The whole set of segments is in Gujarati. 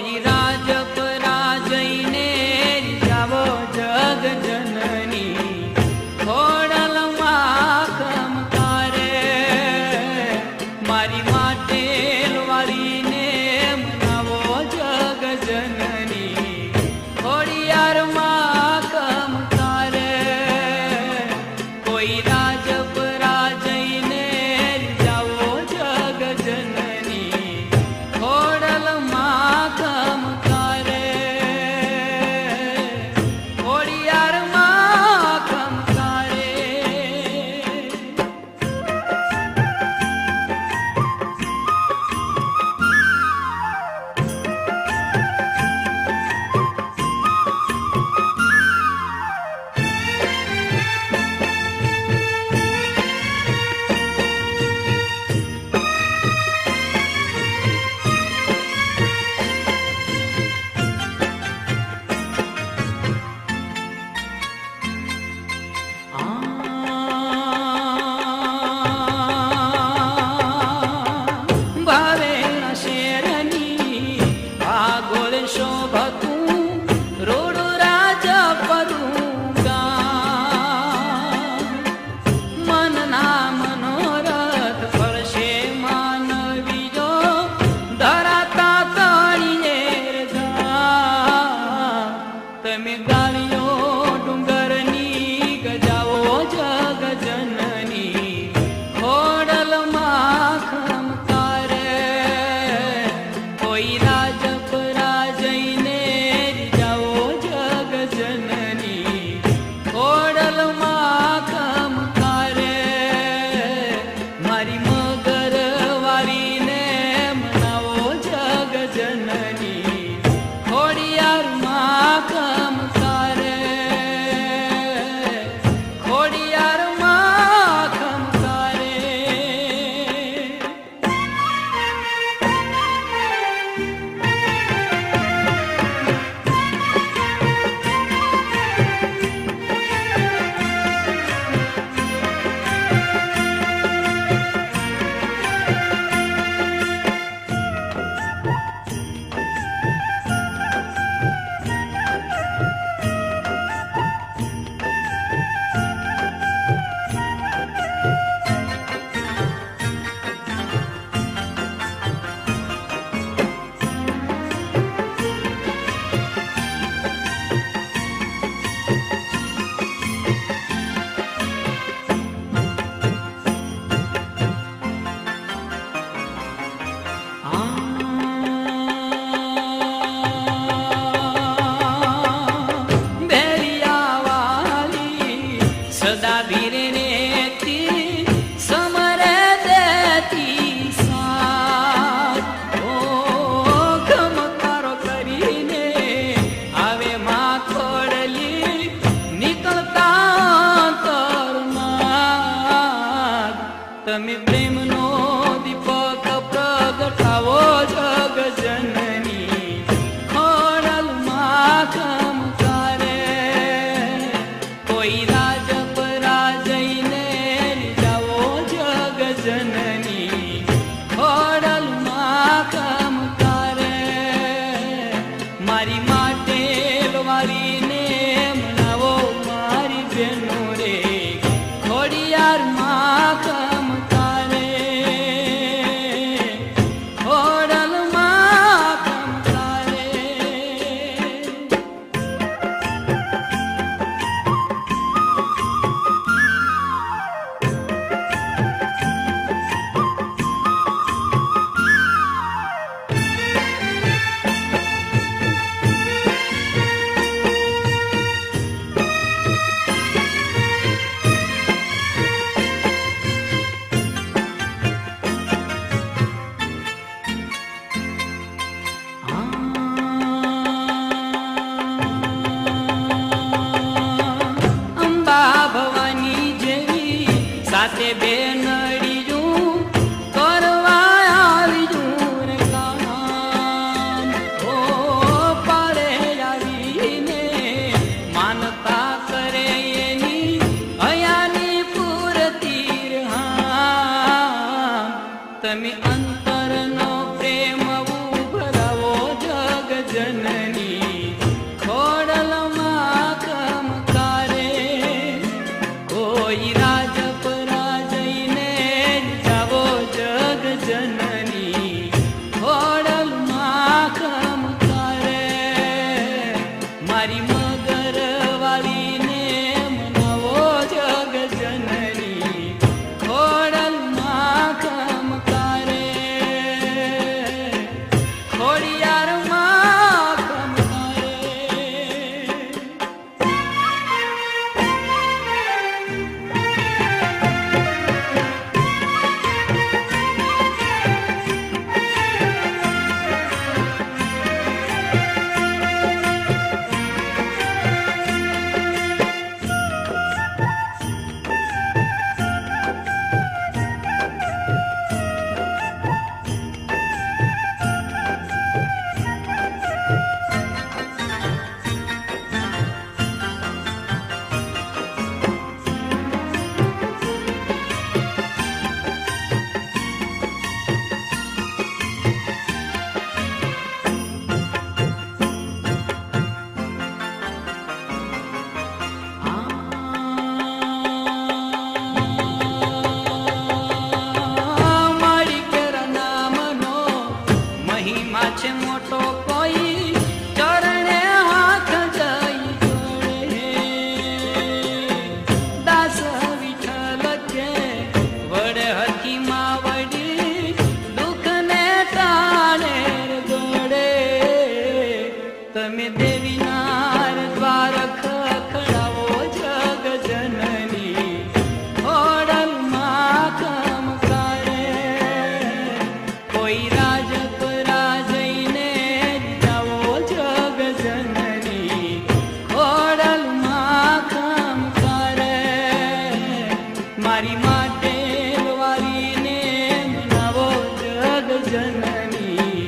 કોઈ રાજપરા જઈને જાવો જગ જનની ખોડલમાં ખમકારે મારી માટે વાળીને મનાવો જગ જનની ખોડિયારમાં ખમકારે કોઈ રાજપરા જઈને જાવો જગ જનની ખોડલમાં ખમકારે મહિમા છે મોટો કોઈ ચરણે હાથ જઈ જોડે. દાસ વિઠ્ઠલ કે વડે હકીમાં વડી દુઃખને ટાળે ગોડે. તમે દેવીનાર દ્વાર ખખડાવો જગ જનની ખોડલમાં ખમ કરે. કોઈ રાજપરા જઈને જાવો જગ જનની ખોડલમાં ખમ કરે. મારી માટે વારીને મનાવો જગ જનની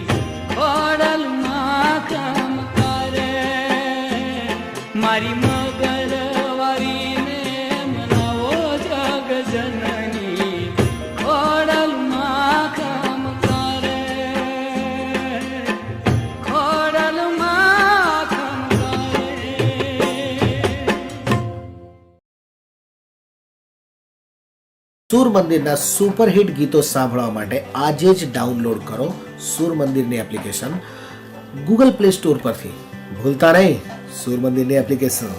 ખોડલમાં ખમ કરે. મારી મગર વારીને મનાવો જગ જનની ખોડલમાં ખમ કરે. ખોડલમાં ખમ કરે. સૂર મંદિરના સુપરહિટ ગીતો સાંભળવા માટે આજે જ ડાઉનલોડ કરો સૂર મંદિરની એપ્લિકેશન ગૂગલ પ્લે સ્ટોર પરથી. ભૂલતા નહીં સૂર મંદિરની એપ્લિકેશન.